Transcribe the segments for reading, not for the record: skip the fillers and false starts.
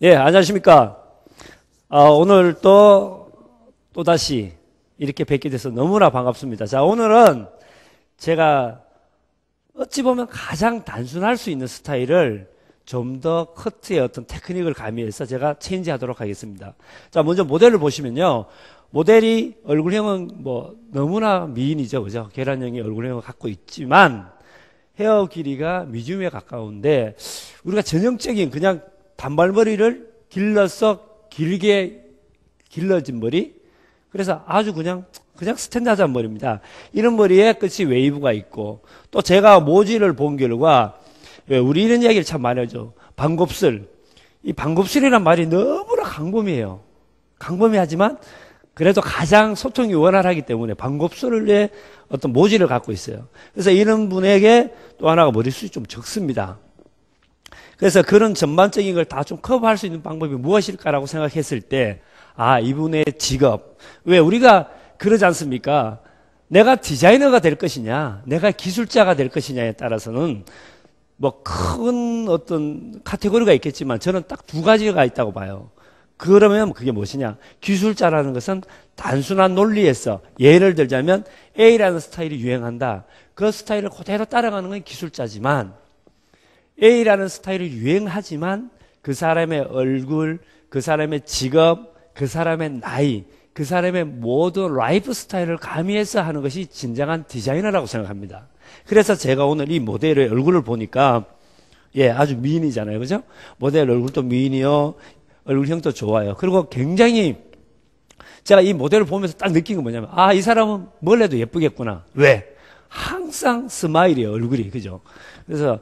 예, 안녕하십니까. 오늘 또다시 이렇게 뵙게 돼서 너무나 반갑습니다. 자, 오늘은 제가 어찌 보면 가장 단순할 수 있는 스타일을 좀 더 커트의 어떤 테크닉을 가미해서 제가 체인지 하도록 하겠습니다. 자, 먼저 모델을 보시면요. 모델이 얼굴형은 뭐 너무나 미인이죠. 그죠? 계란형의 얼굴형을 갖고 있지만 헤어 길이가 미디움에 가까운데 우리가 전형적인 그냥 단발머리를 길러서 길게 길러진 머리, 그래서 아주 그냥 스탠다드한 머리입니다. 이런 머리에 끝이 웨이브가 있고, 또 제가 모질을 본 결과, 우리 이런 이야기를 참 많이 하죠. 방곱슬. 이 방곱슬이란 말이 너무나 강범위해요. 강범위하지만 그래도 가장 소통이 원활하기 때문에 방곱슬의 어떤 모질을 갖고 있어요. 그래서 이런 분에게 또 하나가 머리숱이 좀 적습니다. 그래서 그런 전반적인 걸 다 좀 커버할 수 있는 방법이 무엇일까라고 생각했을 때, 이분의 직업. 왜 우리가 그러지 않습니까? 내가 디자이너가 될 것이냐, 내가 기술자가 될 것이냐에 따라서는 뭐 큰 어떤 카테고리가 있겠지만 저는 딱 두 가지가 있다고 봐요. 그러면 그게 무엇이냐? 기술자라는 것은 단순한 논리에서, 예를 들자면 A라는 스타일이 유행한다. 그 스타일을 그대로 따라가는 건 기술자지만, A라는 스타일이 유행하지만 그 사람의 얼굴, 그 사람의 직업, 그 사람의 나이, 그 사람의 모든 라이프 스타일을 가미해서 하는 것이 진정한 디자이너라고 생각합니다. 그래서 제가 오늘 이 모델의 얼굴을 보니까 아주 미인이잖아요. 그죠? 모델 얼굴도 미인이요. 얼굴형도 좋아요. 그리고 굉장히 제가 이 모델을 보면서 딱 느낀 건 뭐냐면, 이 사람은 뭘 해도 예쁘겠구나. 왜? 항상 스마일이에요, 얼굴이. 그죠? 그래서,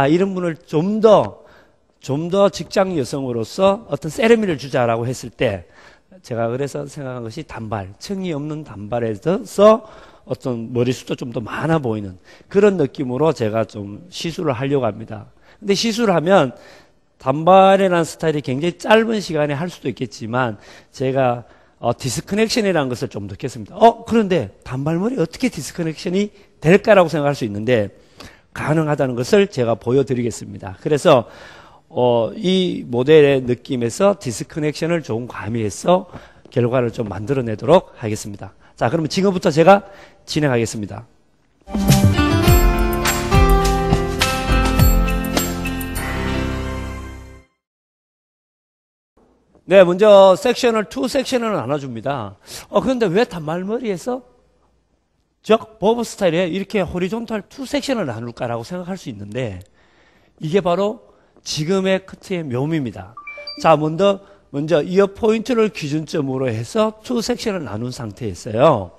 이런 분을 좀 더 직장 여성으로서 어떤 세레미를 주자라고 했을 때, 제가 그래서 생각한 것이 단발, 층이 없는 단발에서 어떤 머리숱도 좀 더 많아 보이는 그런 느낌으로 제가 좀 시술을 하려고 합니다. 근데 시술을 하면 단발이라는 스타일이 굉장히 짧은 시간에 할 수도 있겠지만, 제가 디스커넥션이라는 것을 좀 느꼈습니다. 그런데 단발머리 어떻게 디스커넥션이 될까라고 생각할 수 있는데 가능하다는 것을 제가 보여드리겠습니다. 그래서 이 모델의 느낌에서 디스커넥션을 조금 가미해서 결과를 좀 만들어내도록 하겠습니다. 자, 그러면 지금부터 제가 진행하겠습니다. 네, 먼저 섹션을 두 섹션으로 나눠줍니다. 그런데 왜 단발머리에서 버브 스타일에 이렇게 호리존탈 투 섹션을 나눌까라고 생각할 수 있는데, 이게 바로 지금의 커트의 묘미입니다. 자, 먼저 이어 포인트를 기준점으로 해서 투 섹션을 나눈 상태였어요.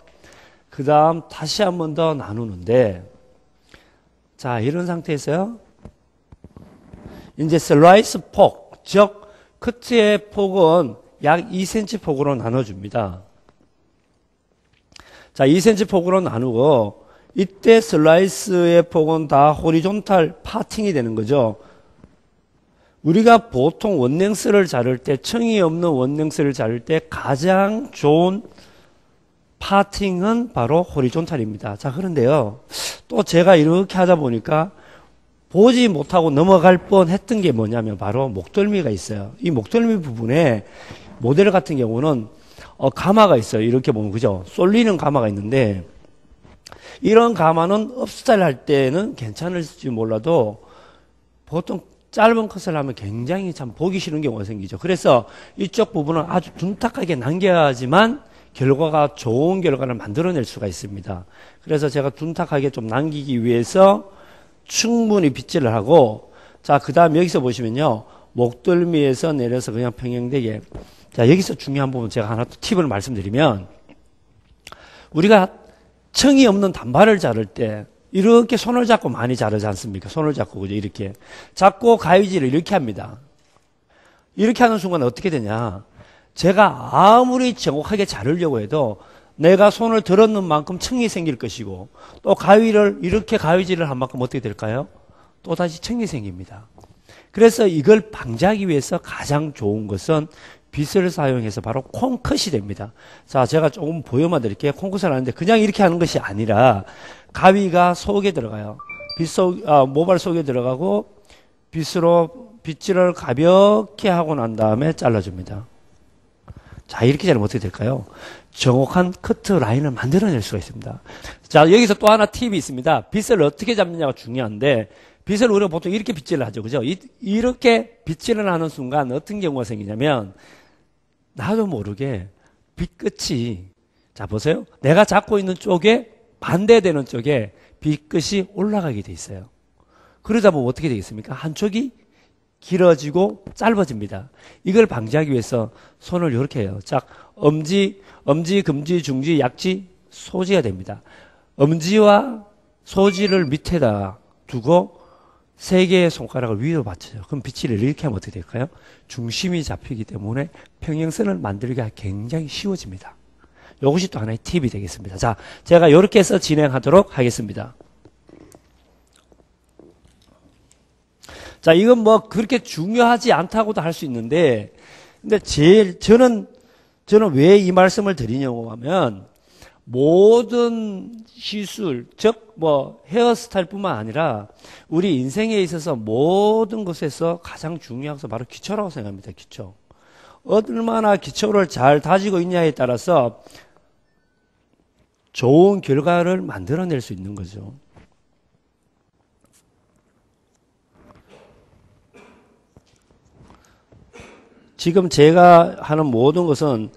그 다음 다시 한 번 더 나누는데, 자, 이런 상태에서요. 이제 슬라이스 폭, 즉 커트의 폭은 약 2cm 폭으로 나눠줍니다. 자, 2cm 폭으로 나누고, 이때 슬라이스의 폭은 다 호리존탈 파팅이 되는 거죠. 우리가 보통 원랭스를 자를 때, 층이 없는 원랭스를 자를 때 가장 좋은 파팅은 바로 호리존탈입니다. 자, 그런데요, 또 제가 이렇게 하다 보니까 보지 못하고 넘어갈 뻔 했던 게 뭐냐면 바로 목덜미가 있어요. 이 목덜미 부분에 모델 같은 경우는 가마가 있어요. 이렇게 보면, 그죠? 쏠리는 가마가 있는데, 이런 가마는 업스타일 할 때는 괜찮을지 몰라도 보통 짧은 컷을 하면 굉장히 참 보기 싫은 경우가 생기죠. 그래서 이쪽 부분은 아주 둔탁하게 남겨야지만 결과가 좋은 결과를 만들어낼 수가 있습니다. 그래서 제가 둔탁하게 좀 남기기 위해서 충분히 빗질을 하고, 자, 그 다음 여기서 보시면요, 목덜미에서 내려서 그냥 평행되게. 자, 여기서 중요한 부분 제가 하나 또 팁을 말씀드리면, 우리가 층이 없는 단발을 자를 때 이렇게 손을 잡고 많이 자르지 않습니까? 손을 잡고, 그죠? 이렇게 잡고 가위질을 이렇게 합니다. 이렇게 하는 순간 어떻게 되냐, 제가 아무리 정확하게 자르려고 해도 내가 손을 들었는 만큼 층이 생길 것이고, 또 가위를 이렇게 가위질을 한 만큼 어떻게 될까요? 또다시 층이 생깁니다. 그래서 이걸 방지하기 위해서 가장 좋은 것은 빗을 사용해서 바로 콩컷이 됩니다. 자, 제가 조금 보여만 드릴게요. 콩컷을 하는데 그냥 이렇게 하는 것이 아니라 가위가 속에 들어가요. 모발 속에 들어가고 빗으로 빗질을 가볍게 하고 난 다음에 잘라줍니다. 자, 이렇게 자르면 어떻게 될까요? 정확한 커트 라인을 만들어낼 수가 있습니다. 자, 여기서 또 하나 팁이 있습니다. 빗을 어떻게 잡느냐가 중요한데, 빗을 우리가 보통 이렇게 빗질을 하죠. 그죠? 이렇게 빗질을 하는 순간 어떤 경우가 생기냐면, 나도 모르게 빗 끝이, 자, 보세요. 내가 잡고 있는 쪽에 반대되는 쪽에 빗 끝이 올라가게 돼 있어요. 그러다 보면 어떻게 되겠습니까? 한쪽이 길어지고 짧아집니다. 이걸 방지하기 위해서 손을 이렇게 해요. 자, 엄지, 금지, 중지, 약지, 소지가 됩니다. 엄지와 소지를 밑에다 두고 세 개의 손가락을 위로 받쳐요. 그럼 빗질을 이렇게 하면 어떻게 될까요? 중심이 잡히기 때문에 평행선을 만들기가 굉장히 쉬워집니다. 이것이 또 하나의 팁이 되겠습니다. 자, 제가 이렇게 해서 진행하도록 하겠습니다. 자, 이건 뭐 그렇게 중요하지 않다고도 할 수 있는데, 근데 저는 왜 이 말씀을 드리냐고 하면, 모든 시술, 즉, 뭐, 헤어스타일뿐만 아니라, 우리 인생에 있어서 모든 것에서 가장 중요한 것은 바로 기초라고 생각합니다. 기초. 얼마나 기초를 잘 다지고 있냐에 따라서 좋은 결과를 만들어낼 수 있는 거죠. 지금 제가 하는 모든 것은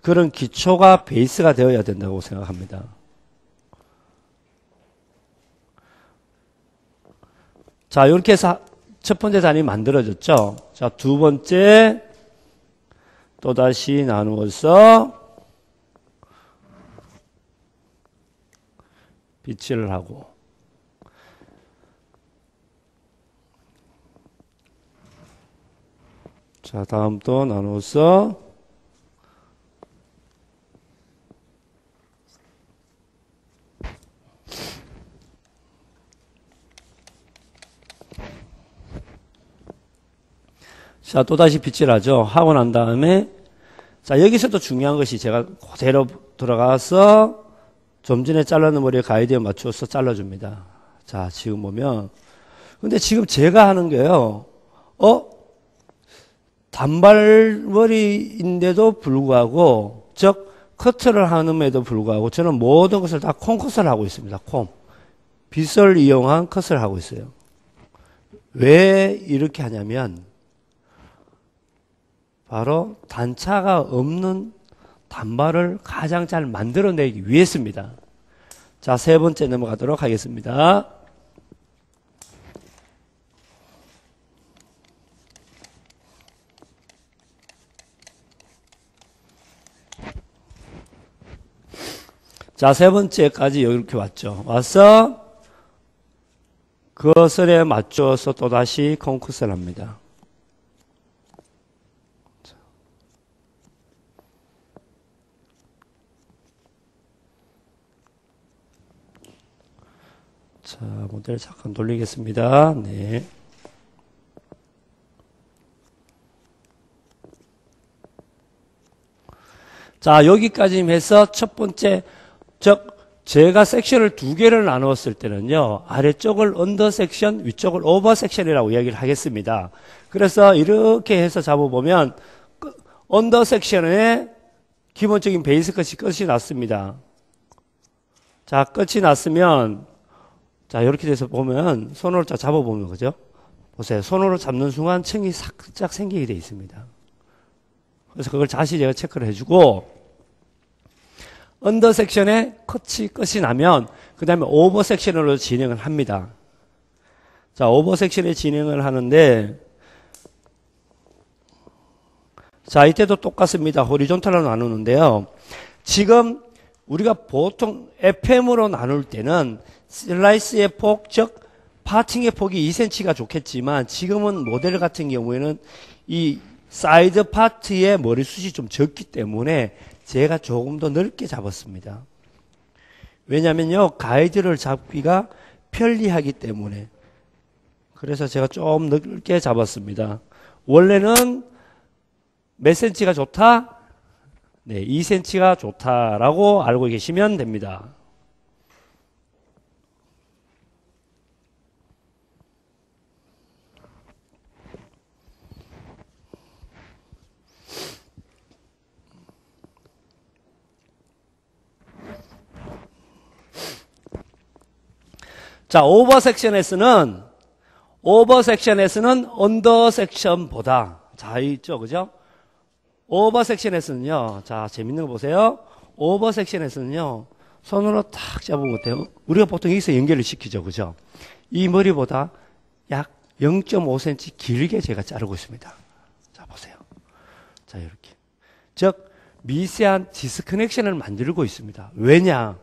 그런 기초가 베이스가 되어야 된다고 생각합니다. 자, 이렇게 해서 첫 번째 단이 만들어졌죠. 자, 두 번째 또다시 나누어서 빗질을 하고, 자, 다음 또 나눠서 자, 또다시 빗질하죠. 하고 난 다음에, 자, 여기서도 중요한 것이 제가 그대로 들어가서 좀 전에 잘라놓은 머리에 가이드에 맞춰서 잘라줍니다. 자, 지금 보면, 근데 지금 제가 하는 게요, 단발머리인데도 불구하고, 즉, 커트를 하는데도 불구하고, 저는 모든 것을 다 콤컷을 하고 있습니다. 빗을 이용한 컷을 하고 있어요. 왜 이렇게 하냐면, 바로 단차가 없는 단발을 가장 잘 만들어내기 위해서입니다. 자, 세 번째 넘어가도록 하겠습니다. 자, 세 번째까지 이렇게 왔죠. 와서 그것에 맞춰서 또다시 콤컷을 합니다. 자, 모델 잠깐 돌리겠습니다. 네. 자, 여기까지 해서 첫 번째, 즉, 제가 섹션을 두 개를 나누었을 때는요, 아래쪽을 언더 섹션, 위쪽을 오버 섹션이라고 이야기를 하겠습니다. 그래서 이렇게 해서 잡아보면, 언더 섹션에 기본적인 베이스 끝이 났습니다. 자, 끝이 났으면, 자, 이렇게 돼서 보면, 손으로 잡아보면, 그죠? 보세요. 손으로 잡는 순간 층이 살짝 생기게 되어 있습니다. 그래서 그걸 다시 제가 체크를 해주고, 언더 섹션에 끝이 나면, 그 다음에 오버 섹션으로 진행을 합니다. 자, 오버 섹션에 진행을 하는데, 자, 이때도 똑같습니다. 호리존탈로 나누는데요. 지금 우리가 보통 FM으로 나눌 때는 슬라이스의 폭, 즉 파팅의 폭이 2cm가 좋겠지만 지금은 모델 같은 경우에는 이 사이드 파트의 머리숱이 좀 적기 때문에 제가 조금 더 넓게 잡았습니다. 왜냐면요, 가이드를 잡기가 편리하기 때문에. 그래서 제가 좀 넓게 잡았습니다. 원래는 몇 cm가 좋다? 네, 2cm가 좋다라고 알고 계시면 됩니다. 자, 오버섹션에서는 언더섹션보다, 자, 있죠, 그죠? 오버섹션에서는요, 자, 재밌는 거 보세요. 오버섹션에서는요, 손으로 탁 잡으면 어때요? 우리가 보통 여기서 연결을 시키죠, 그죠? 이 머리보다 약 0.5cm 길게 제가 자르고 있습니다. 자, 보세요. 자, 이렇게. 즉, 미세한 디스커넥션을 만들고 있습니다. 왜냐?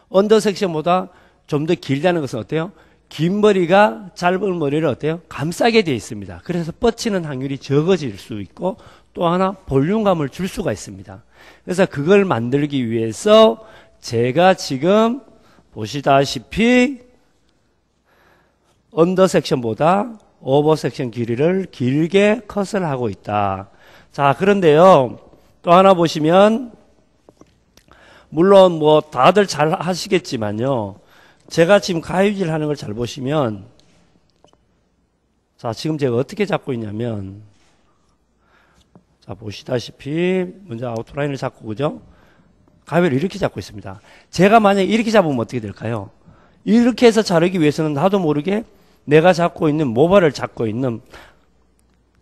언더섹션보다 좀 더 길다는 것은 어때요? 긴 머리가 짧은 머리를 어때요? 감싸게 되어 있습니다. 그래서 뻗치는 확률이 적어질 수 있고 또 하나 볼륨감을 줄 수가 있습니다. 그래서 그걸 만들기 위해서 제가 지금 보시다시피 언더섹션보다 오버섹션 길이를 길게 컷을 하고 있다. 자, 그런데요. 또 하나 보시면 물론 뭐 다들 잘 하시겠지만요. 제가 지금 가위질 하는 걸 잘 보시면 자, 지금 제가 어떻게 잡고 있냐면 자, 보시다시피 먼저 아웃라인을 잡고 그죠? 가위를 이렇게 잡고 있습니다. 제가 만약에 이렇게 잡으면 어떻게 될까요? 이렇게 해서 자르기 위해서는 나도 모르게 내가 잡고 있는 모발을 잡고 있는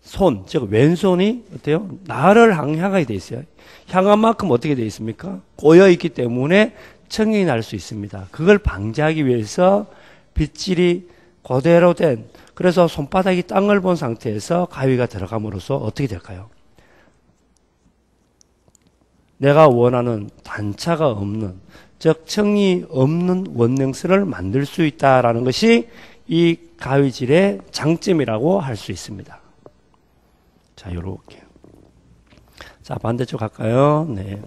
손, 즉 왼손이 어때요? 나를 향하게 돼 있어요. 향한 만큼 어떻게 돼 있습니까? 꼬여 있기 때문에 청이 날 수 있습니다. 그걸 방지하기 위해서 빗질이 그대로 된, 그래서 손바닥이 땅을 본 상태에서 가위가 들어감으로써 어떻게 될까요? 내가 원하는 단차가 없는, 즉 청이 없는 원능스를 만들 수 있다라는 것이 이 가위질의 장점이라고 할 수 있습니다. 자, 요렇게. 자, 반대쪽 갈까요? 네.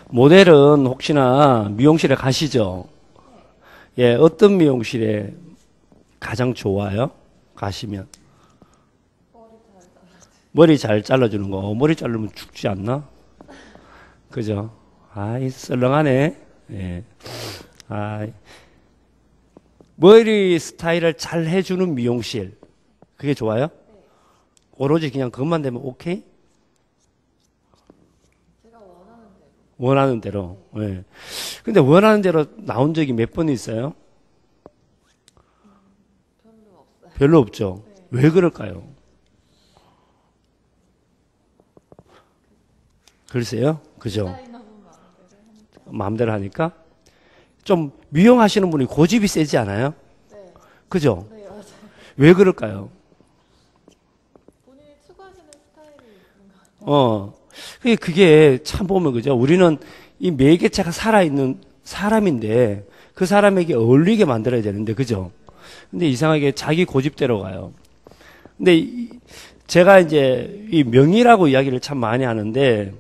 모델은 혹시나 미용실에 가시죠? 예, 어떤 미용실에 가장 좋아요? 가시면. 머리 잘 잘라주는 거. 머리 자르면 죽지 않나? 그죠? 아이, 썰렁하네. 예. 아이. 머리 스타일을 잘 해주는 미용실. 그게 좋아요? 오로지 그냥 그것만 되면 오케이? 제가 원하는 대로. 예. 근데 원하는 대로 나온 적이 몇 번 있어요? 별로 없어요. 별로 없죠. 네. 왜 그럴까요? 글쎄요. 그죠? 디자이너분 마음대로 하니까. 좀 미용하시는 분이 고집이 세지 않아요? 네. 그죠? 네, 맞아요. 왜 그럴까요? 본인이 추구하시는 스타일이 있는 것 같아요. 그게 참 보면 그죠? 우리는 이 매개체가 살아있는 사람인데 그 사람에게 어울리게 만들어야 되는데 그죠? 근데 이상하게 자기 고집대로 가요. 근데 제가 이제 이 명의라고 이야기를 참 많이 하는데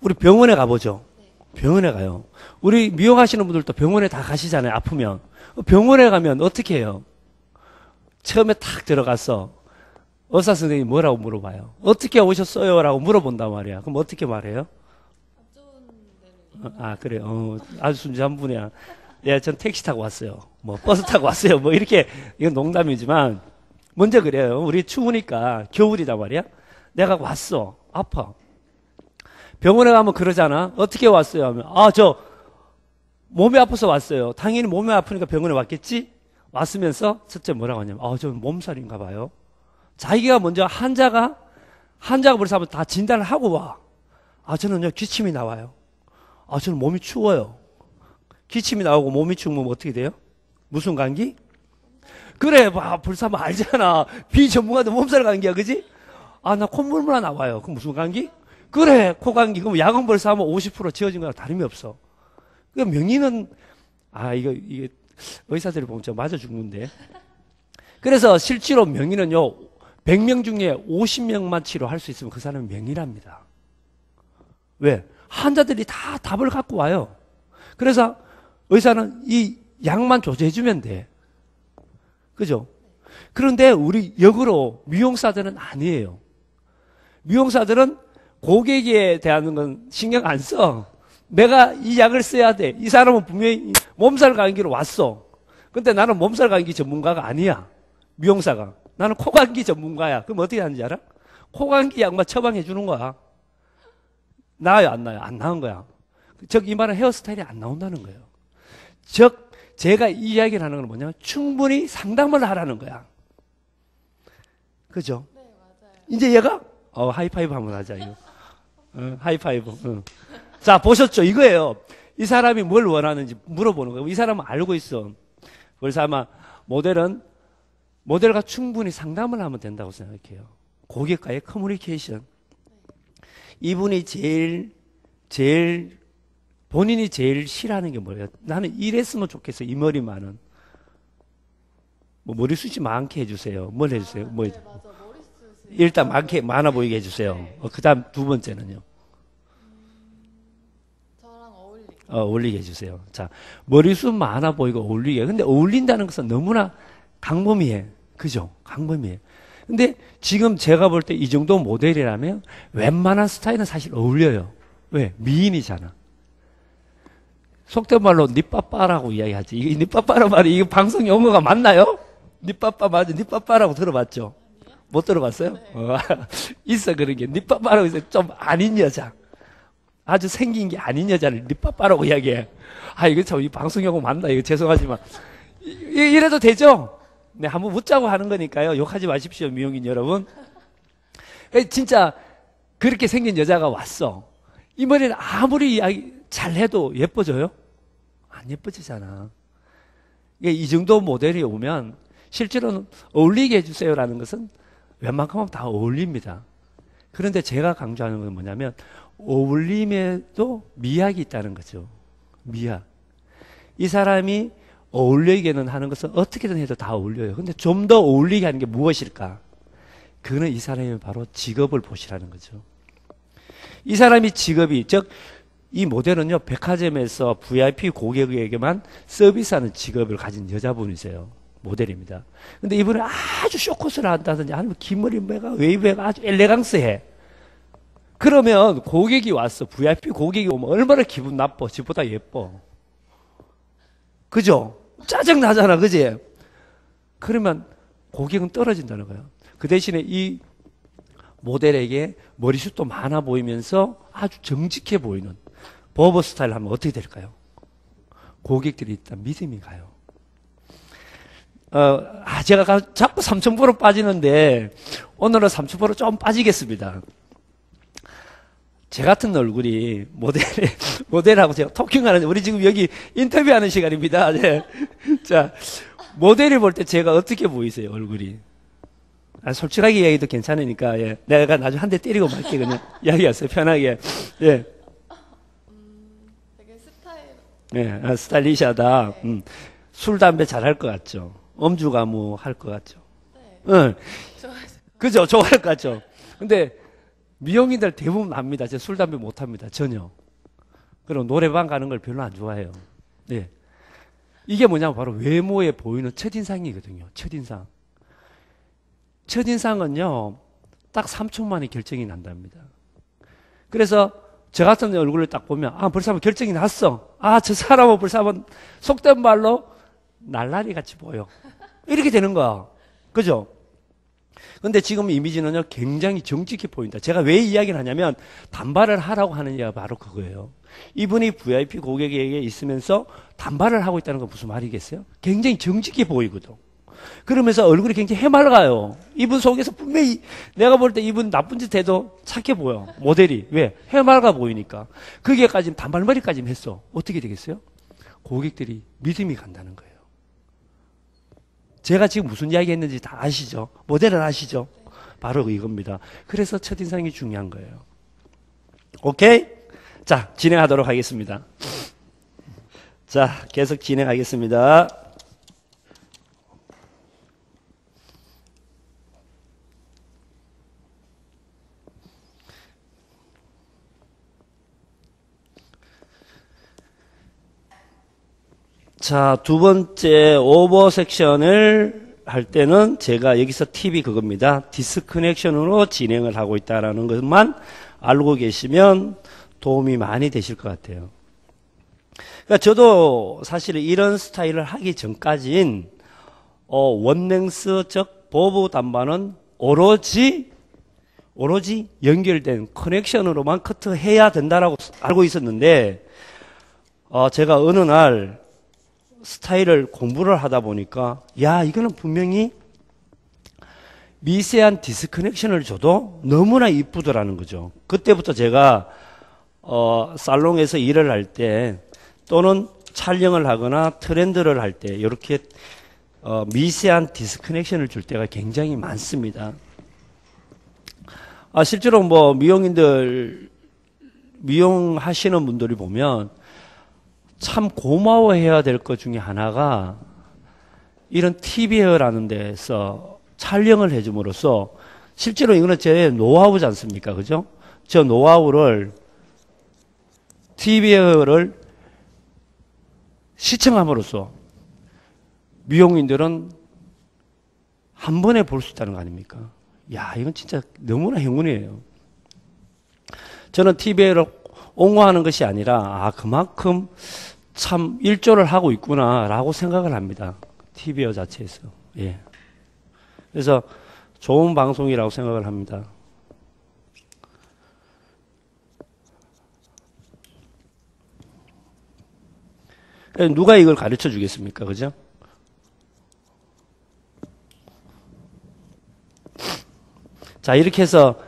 우리 병원에 가보죠. 병원에 가요. 우리 미용하시는 분들도 병원에 다 가시잖아요. 아프면. 병원에 가면 어떻게 해요? 처음에 탁 들어가서 의사 선생님이 뭐라고 물어봐요? 어떻게 오셨어요? 라고 물어본단 말이야. 그럼 어떻게 말해요? 안 좋은 데는 아, 그래요. 아주 순수한 분이야. 예, 전 택시 타고 왔어요. 뭐, 버스 타고 왔어요. 뭐, 이렇게, 이건 농담이지만, 먼저 그래요. 우리 추우니까, 겨울이다 말이야. 내가 왔어. 아파. 병원에 가면 그러잖아. 어떻게 왔어요? 하면, 몸이 아파서 왔어요. 당연히 몸이 아프니까 병원에 왔겠지? 왔으면서, 첫째 뭐라고 하냐면, 저 몸살인가 봐요. 자기가 먼저 환자가 벌써 한번 다 진단을 하고 와. 저는요, 기침이 나와요. 저는 몸이 추워요. 기침이 나오고 몸이 추우면 어떻게 돼요? 무슨 감기? 그래, 벌써 한번 알잖아. 비전문가도 몸살 감기야, 그지? 나 콧물만 나와요. 그럼 무슨 감기? 그래, 코감기. 그럼 약은 벌써 하면 50% 지워진 거랑 다름이 없어. 그러니까 명의는, 이게 의사들이 보면 저 맞아 죽는데. 그래서 실제로 명의는요, 100명 중에 50명만 치료할 수 있으면 그 사람은 명의랍니다. 왜? 환자들이 다 답을 갖고 와요. 그래서 의사는 이 약만 조제해주면 돼. 그죠? 그런데 우리 역으로 미용사들은 아니에요. 미용사들은 고객에 대한 건 신경 안 써. 내가 이 약을 써야 돼. 이 사람은 분명히 몸살 감기로 왔어. 근데 나는 몸살 감기 전문가가 아니야. 미용사가. 나는 코감기 전문가야. 그럼 어떻게 하는지 알아? 코감기 약만 처방해 주는 거야. 나와요, 안 나와요? 안 나온 거야. 즉, 이 말은 헤어스타일이 안 나온다는 거예요. 즉, 제가 이 이야기를 하는 건 뭐냐면 충분히 상담을 하라는 거야. 그죠? 네, 맞아요. 이제 얘가, 하이파이브 한번 하자, 이거. 하이파이브. 자, 보셨죠? 이거예요. 이 사람이 뭘 원하는지 물어보는 거예요. 이 사람은 알고 있어. 그래서 아마 모델과 충분히 상담을 하면 된다고 생각해요. 고객과의 커뮤니케이션. 이분이 본인이 제일 싫어하는 게 뭐예요? 나는 이랬으면 좋겠어, 이 머리만은. 뭐, 머리숱이 많게 해주세요. 뭘 해주세요? 뭐, 네, 맞아. 머리숱이. 일단 많아 보이게 해주세요. 그 다음 두 번째는요. 저랑 어울리게. 어울리게 해주세요. 자, 머리숱 많아 보이고 어울리게. 근데 어울린다는 것은 너무나 강범위해. 그죠? 강범위해. 근데 지금 제가 볼 때 이 정도 모델이라면 웬만한 스타일은 사실 어울려요. 왜? 미인이잖아. 속된 말로 니빠빠라고 이야기하지. 이게 니빠빠란 말이 이거 방송 용어가 맞나요? 니빠빠 맞아. 니빠빠라고 들어봤죠? 못 들어봤어요? 네. 있어 그런 게. 니빠빠라고 해서 좀 아닌 여자. 아주 생긴 게 아닌 여자를 니빠빠라고 이야기해. 이거 참 이 방송 용어 맞나? 이거 죄송하지만 이래도 되죠? 네, 한번 묻자고 하는 거니까요. 욕하지 마십시오, 미용인 여러분. 진짜 그렇게 생긴 여자가 왔어. 이 머리는 아무리 이야기 잘해도 예뻐져요? 안 예뻐지잖아. 이 정도 모델이 오면 실제로는 어울리게 해주세요라는 것은 웬만큼은 다 어울립니다. 그런데 제가 강조하는 건 뭐냐면 어울림에도 미학이 있다는 거죠. 미학. 이 사람이 어울리게는 하는 것은 어떻게든 해도 다 어울려요. 근데 좀 더 어울리게 하는 게 무엇일까? 그거는 이 사람이 바로 직업을 보시라는 거죠. 이 사람이 직업이, 즉, 이 모델은요, 백화점에서 VIP 고객에게만 서비스하는 직업을 가진 여자분이세요. 모델입니다. 근데 이분은 아주 쇼컷을 한다든지 아니면 긴 머리가 웨이브가 아주 엘레강스해. 그러면 고객이 왔어. VIP 고객이 오면 얼마나 기분 나빠. 집보다 예뻐. 그죠? 짜증나잖아. 그지? 그러면 고객은 떨어진다는 거예요. 그 대신에 이 모델에게 머리숱도 많아 보이면서 아주 정직해 보이는 버버 스타일 하면 어떻게 될까요? 고객들이 일단 믿음이 가요. 제가 자꾸 3000% 빠지는데 오늘은 3000% 좀 빠지겠습니다. 제 같은 얼굴이 모델하고 제가 토킹하는, 우리 지금 여기 인터뷰하는 시간입니다. 네. 자, 모델을 볼 때 제가 어떻게 보이세요, 얼굴이? 솔직하게 이야기도 괜찮으니까, 예. 내가 나중에 한 대 때리고 말게, 그냥. 이야기하세요, 편하게. 예. 되게 스타일. 예, 스타일리시하다. 술, 담배 잘할 것 같죠? 엄주 가무 할 것 같죠? 네. 응. 좋아하실 그죠? 좋아할 것 같죠? 근데, 미용인들 대부분 압니다. 제가 술, 담배 못 합니다. 전혀. 그리고 노래방 가는 걸 별로 안 좋아해요. 네. 이게 뭐냐면 바로 외모에 보이는 첫인상이거든요. 첫인상. 첫인상은요, 딱 3초 만에 결정이 난답니다. 그래서 저 같은 얼굴을 딱 보면, 벌써 한번 결정이 났어. 저 사람은 벌써 한번 속된 말로 날라리 같이 보여. 이렇게 되는 거야. 그죠? 근데 지금 이미지는요, 굉장히 정직해 보인다. 제가 왜 이야기를 하냐면, 단발을 하라고 하는 이유가 바로 그거예요. 이분이 VIP 고객에게 있으면서 단발을 하고 있다는 건 무슨 말이겠어요? 굉장히 정직해 보이거든. 그러면서 얼굴이 굉장히 해맑아요. 이분 속에서 분명히 내가 볼 때 이분 나쁜 짓 해도 착해 보여. 모델이. 왜? 해맑아 보이니까. 그게까지 단발머리까지 했어. 어떻게 되겠어요? 고객들이 믿음이 간다는 거예요. 제가 지금 무슨 이야기 했는지 다 아시죠? 모델은 아시죠? 바로 이겁니다. 그래서 첫인상이 중요한 거예요. 오케이? 자, 진행하도록 하겠습니다. 자, 계속 진행하겠습니다. 자, 두 번째 오버 섹션을 할 때는 제가 여기서 팁이 그겁니다. 디스커넥션으로 진행을 하고 있다는 것만 알고 계시면 도움이 많이 되실 것 같아요. 그러니까 저도 사실 이런 스타일을 하기 전까진 원랭스 즉 버브 단발은 오로지 오로지 연결된 커넥션으로만 커트해야 된다라고 알고 있었는데 제가 어느 날 스타일을 공부를 하다 보니까 야 이거는 분명히 미세한 디스커넥션을 줘도 너무나 이쁘더라는 거죠. 그때부터 제가 살롱에서 일을 할 때 또는 촬영을 하거나 트렌드를 할 때 이렇게 미세한 디스커넥션을 줄 때가 굉장히 많습니다. 실제로 뭐 미용하시는 분들이 보면 참 고마워해야 될 것 중에 하나가 이런 TV웨어라는 데서 촬영을 해줌으로써 실제로 이거는 제 노하우지 않습니까? 그죠? 저 노하우를 TV웨어를 시청함으로써 미용인들은 한 번에 볼 수 있다는 거 아닙니까? 야, 이건 진짜 너무나 행운이에요. 저는 TV를 옹호하는 것이 아니라 그만큼 참 일조를 하고 있구나라고 생각을 합니다. TV웨어 자체에서. 예. 그래서 좋은 방송이라고 생각을 합니다. 누가 이걸 가르쳐 주겠습니까? 그죠? 자, 이렇게 해서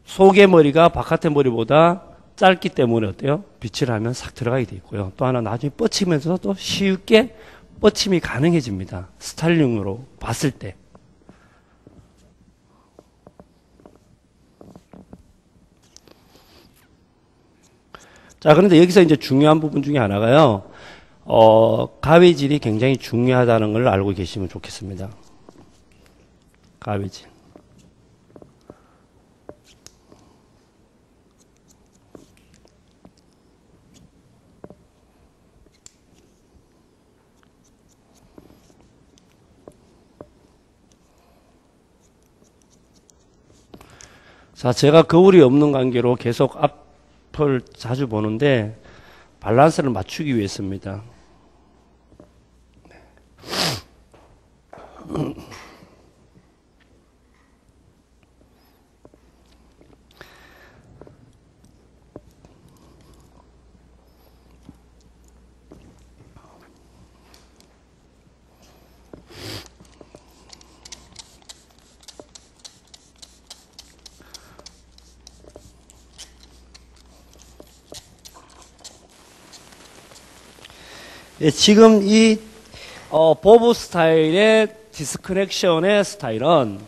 속의 머리가 바깥의 머리보다 짧기 때문에 어때요? 빗질 하면 싹 들어가게 돼 있고요. 또 하나 나중에 뻗치면서 또 쉽게 뻗침이 가능해집니다. 스타일링으로 봤을 때. 자, 그런데 여기서 이제 중요한 부분 중에 하나가요. 가위질이 굉장히 중요하다는 걸 알고 계시면 좋겠습니다. 가위질. 자, 제가 거울이 없는 관계로 계속 앞을 자주 보는데 밸런스를 맞추기 위해서입니다. 예, 지금 이 보브 스타일의 디스커넥션의 스타일은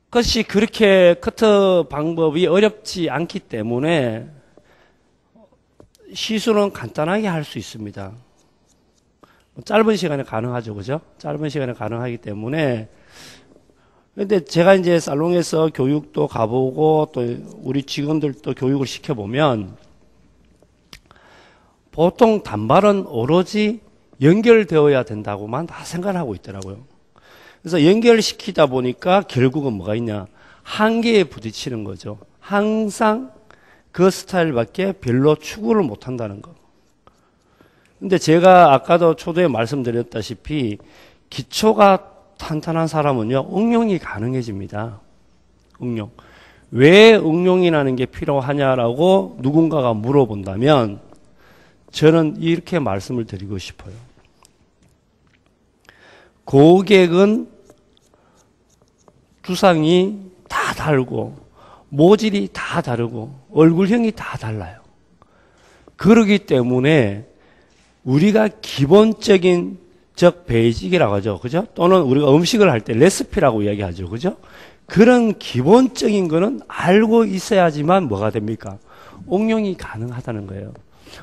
그것이 그렇게 커트 방법이 어렵지 않기 때문에 시술은 간단하게 할 수 있습니다. 짧은 시간에 가능하죠, 그죠? 짧은 시간에 가능하기 때문에. 근데 제가 이제 살롱에서 교육도 가보고 또 우리 직원들도 교육을 시켜보면 보통 단발은 오로지 연결되어야 된다고만 다 생각을 하고 있더라고요. 그래서 연결시키다 보니까 결국은 뭐가 있냐? 한계에 부딪히는 거죠. 항상 그 스타일밖에 별로 추구를 못 한다는 거. 근데 제가 아까도 초도에 말씀드렸다시피 기초가 탄탄한 사람은요, 응용이 가능해집니다. 응용. 왜 응용이라는 게 필요하냐라고 누군가가 물어본다면 저는 이렇게 말씀을 드리고 싶어요. 고객은 두상이 다 다르고 모질이 다 다르고 얼굴형이 다 달라요. 그러기 때문에 우리가 기본적인 즉 베이직이라고 하죠. 그죠? 또는 우리가 음식을 할 때 레시피라고 이야기하죠. 그죠? 그런 기본적인 거는 알고 있어야지만 뭐가 됩니까? 응용이 가능하다는 거예요.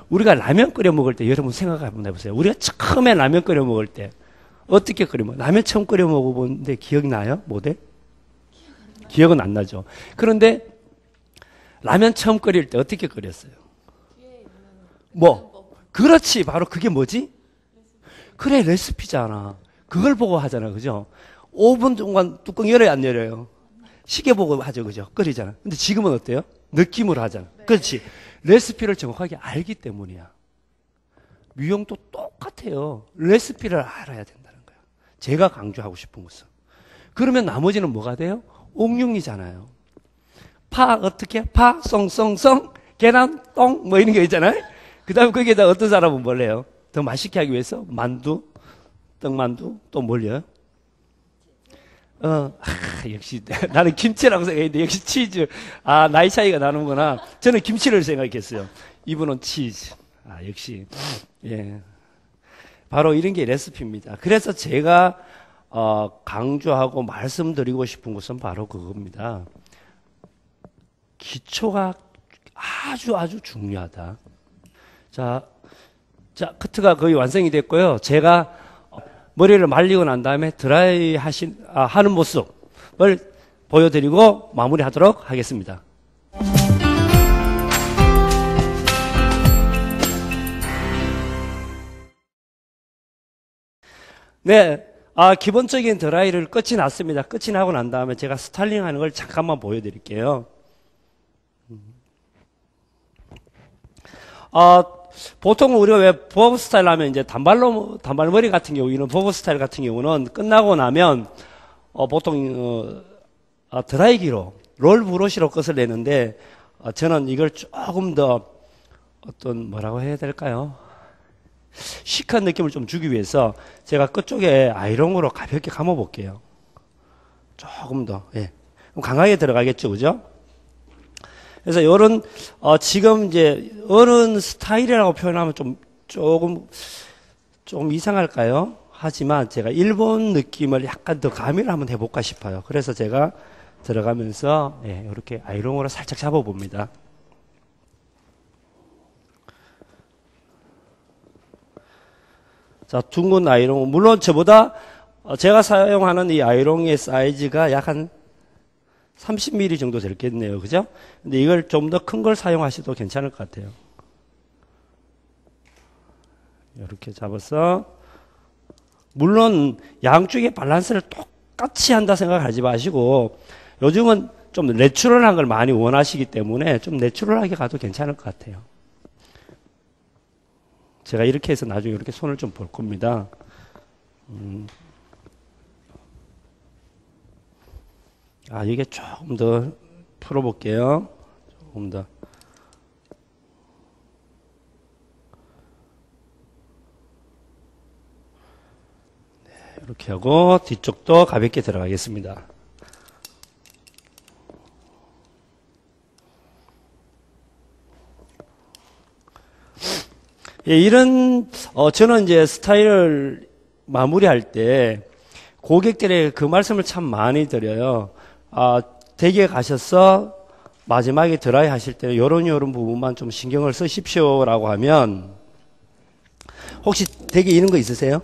우리가 라면 끓여 먹을 때 여러분 생각 한번 해보세요. 우리가 처음에 라면 끓여 먹을 때 어떻게 끓여 먹어요? 라면 처음 끓여 먹어보는데 기억나요? 모델? 기억은 안 나죠. 그런데 라면 처음 끓일 때 어떻게 끓였어요? 뭐? 그렇지. 바로 그게 뭐지? 그래, 레시피잖아. 그걸 보고 하잖아. 그죠? 5분 동안 뚜껑 열어요, 안 열어요? 시계 보고 하죠. 그죠? 끓이잖아. 근데 지금은 어때요? 느낌으로 하잖아. 그렇지. 레시피를 정확하게 알기 때문이야. 미용도 똑같아요. 레시피를 알아야 된다는 거야. 제가 강조하고 싶은 것은. 그러면 나머지는 뭐가 돼요? 옥룡이잖아요. 파 어떻게? 파 송송송 계란 똥 뭐 이런 거 있잖아요. 그 다음에 거기에다 어떤 사람은 뭘 해요? 더 맛있게 하기 위해서 만두, 떡만두 또 뭘요? 역시 나는 김치라고 생각했는데 역시 치즈. 아, 나이 차이가 나는구나. 저는 김치를 생각했어요. 이분은 치즈. 아, 역시 예, 바로 이런 게 레시피입니다. 그래서 제가 강조하고 말씀드리고 싶은 것은 바로 그겁니다. 기초가 아주 중요하다. 자, 커트가 거의 완성이 됐고요. 제가 머리를 말리고 난 다음에 드라이 하는 모습을 보여드리고 마무리하도록 하겠습니다. 네, 기본적인 드라이를 끝이 났습니다. 끝이 나고 난 다음에 제가 스타일링 하는 걸 잠깐만 보여드릴게요. 보통 우리가 왜 버브 스타일 하면 이제 단발머리 같은 경우, 이런 버브 스타일 같은 경우는 끝나고 나면, 보통, 드라이기로, 롤 브러쉬로 끝을 내는데, 저는 이걸 조금 더 뭐라고 해야 될까요? 시크한 느낌을 좀 주기 위해서 제가 끝쪽에 아이롱으로 가볍게 감아 볼게요. 조금 더, 예. 강하게 들어가겠죠, 그죠? 그래서 이런 지금 이제 어른 스타일이라고 표현하면 조금 이상할까요? 하지만 제가 일본 느낌을 약간 더 가미를 한번 해볼까 싶어요. 그래서 제가 들어가면서 이렇게 아이롱으로 살짝 잡아봅니다. 자, 둥근 아이롱. 물론 저보다 제가 사용하는 이 아이롱의 사이즈가 약 한 30mm 정도 되겠네요. 그죠? 근데 이걸 좀 더 큰 걸 사용하셔도 괜찮을 것 같아요. 이렇게 잡아서, 물론 양쪽의 밸런스를 똑같이 한다 생각하지 마시고, 요즘은 좀 내추럴한 걸 많이 원하시기 때문에 좀 내추럴하게 가도 괜찮을 것 같아요. 제가 이렇게 해서 나중에 이렇게 손을 좀 볼 겁니다. 이게 조금 더 풀어볼게요. 조금 더. 네, 이렇게 하고 뒤쪽도 가볍게 들어가겠습니다. 예, 이런 저는 이제 스타일을 마무리할 때 고객들의 그 말씀을 참 많이 드려요. 댁에 가셔서 마지막에 드라이 하실 때는 요런 부분만 좀 신경을 쓰십시오라고 하면, 혹시 댁에 이런 거 있으세요?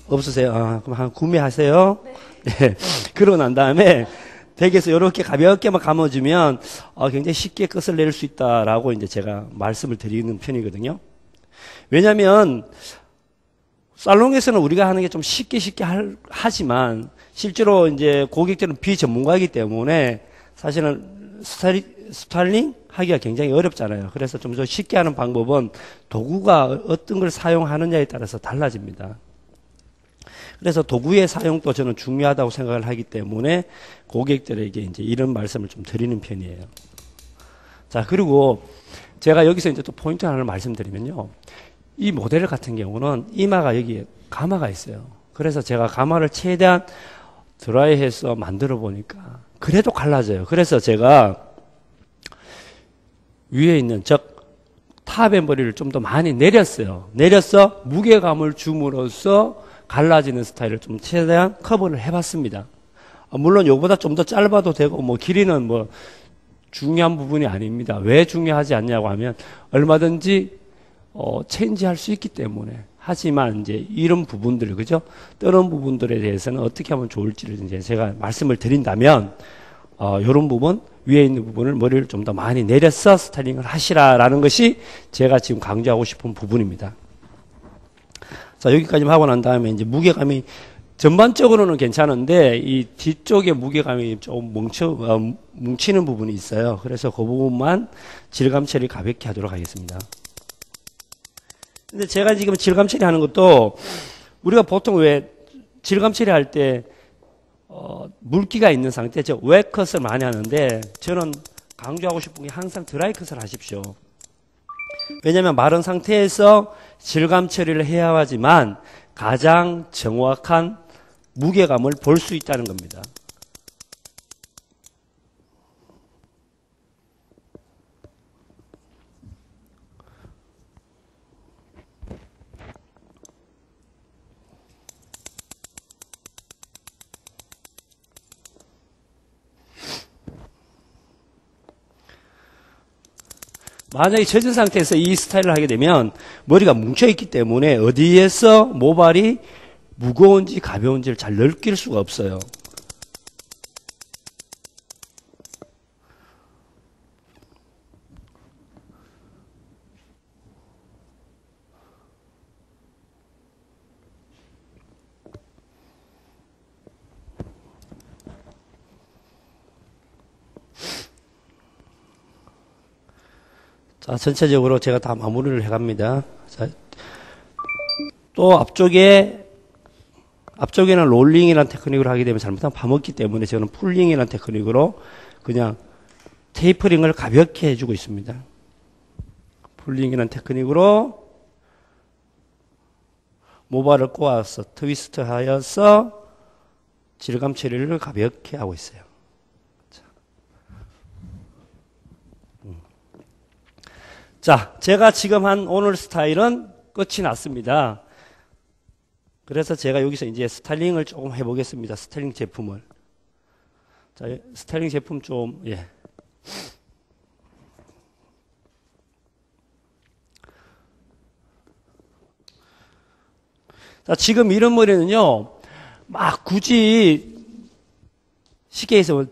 없으세요? 그럼 한 구매하세요. 네. 그러고 난 다음에 댁에서 이렇게 가볍게만 감아주면 굉장히 쉽게 끝을 낼 수 있다라고 이제 제가 말씀을 드리는 편이거든요. 왜냐하면 살롱에서는 우리가 하는 게 좀 쉽게 하지만 실제로 이제 고객들은 비전문가이기 때문에 사실은 스타일링 하기가 굉장히 어렵잖아요. 그래서 좀 더 쉽게 하는 방법은 도구가 어떤 걸 사용하느냐에 따라서 달라집니다. 그래서 도구의 사용도 저는 중요하다고 생각을 하기 때문에 고객들에게 이제 이런 말씀을 좀 드리는 편이에요. 자, 그리고 제가 여기서 이제 또 포인트 하나를 말씀드리면요. 이 모델 같은 경우는 이마가 여기에 가마가 있어요. 그래서 제가 가마를 최대한 드라이해서 만들어 보니까 그래도 갈라져요. 그래서 제가 위에 있는 탑의 머리를 좀 더 많이 내렸어요. 내려서 무게감을 줌으로써 갈라지는 스타일을 좀 최대한 커버를 해봤습니다. 물론 이거보다 좀 더 짧아도 되고 길이는 중요한 부분이 아닙니다. 왜 중요하지 않냐고 하면 얼마든지 체인지할 수 있기 때문에. 하지만 이제 이런 부분들, 그죠? 다른 부분들에 대해서는 어떻게 하면 좋을지를 이제 제가 말씀을 드린다면, 이런 부분, 위에 있는 부분을 머리를 좀 더 많이 내려서 스타일링을 하시라라는 것이 제가 지금 강조하고 싶은 부분입니다. 자, 여기까지만 하고 난 다음에 이제 무게감이 전반적으로는 괜찮은데 이 뒤쪽에 무게감이 좀 뭉치는 부분이 있어요. 그래서 그 부분만 질감 처리 가볍게 하도록 하겠습니다. 근데 제가 지금 질감 처리하는 것도 우리가 보통 왜 질감 처리할 때 물기가 있는 상태, 즉 웨컷을 많이 하는데 저는 강조하고 싶은 게 항상 드라이컷을 하십시오. 왜냐하면 마른 상태에서 질감 처리를 해야 하지만 가장 정확한 무게감을 볼 수 있다는 겁니다. 만약에 젖은 상태에서 이 스타일을 하게 되면 머리가 뭉쳐있기 때문에 어디에서 모발이 무거운지 가벼운지를 잘 느낄 수가 없어요. 자, 전체적으로 제가 다 마무리를 해갑니다. 자, 또 앞쪽에는 롤링이라는 테크닉으로 하게 되면 잘못하면 파먹기 때문에 저는 풀링이라는 테크닉으로 그냥 테이퍼링을 가볍게 해주고 있습니다. 풀링이라는 테크닉으로 모발을 꼬아서 트위스트 하여서 질감 처리를 가볍게 하고 있어요. 자, 제가 지금 한 오늘 스타일은 끝이 났습니다. 그래서 제가 여기서 이제 스타일링을 조금 해보겠습니다. 스타일링 제품을. 자, 스타일링 제품 좀, 예. 자, 지금 이런 머리는요, 막 굳이 쉽게 해서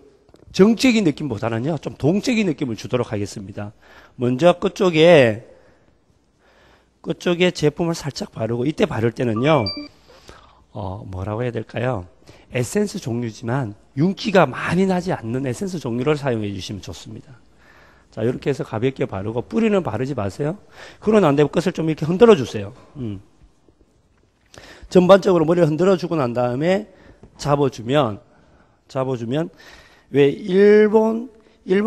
정적인 느낌보다는요, 좀 동적인 느낌을 주도록 하겠습니다. 먼저 끝쪽에 제품을 살짝 바르고, 이때 바를 때는요, 뭐라고 해야 될까요? 에센스 종류지만 윤기가 많이 나지 않는 에센스 종류를 사용해 주시면 좋습니다. 자, 이렇게 해서 가볍게 바르고, 뿌리는 바르지 마세요. 그러고 난 다음에 끝을 좀 이렇게 흔들어 주세요. 전반적으로 머리를 흔들어 주고 난 다음에 잡아주면, 왜 일본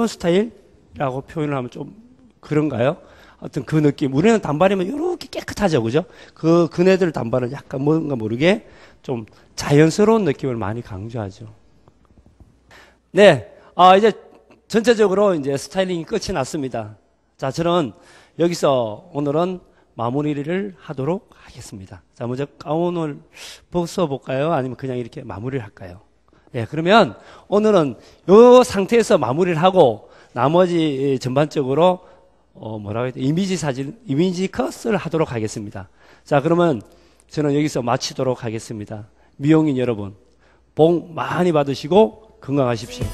스타일이라고 표현을 하면 좀 그런가요? 하여튼 그 느낌. 우리는 단발이면 이렇게 깨끗하죠, 그죠? 그네들 단발은 약간 뭔가 모르게 좀 자연스러운 느낌을 많이 강조하죠. 네, 이제 전체적으로 이제 스타일링이 끝이 났습니다. 자, 저는 여기서 오늘은 마무리를 하도록 하겠습니다. 자, 먼저 가운을 벗어볼까요? 아니면 그냥 이렇게 마무리를 할까요? 예, 그러면 오늘은 이 상태에서 마무리를 하고 나머지 전반적으로 뭐라고 해야 돼? 이미지 컷을 하도록 하겠습니다. 자, 그러면 저는 여기서 마치도록 하겠습니다. 미용인 여러분, 복 많이 받으시고 건강하십시오.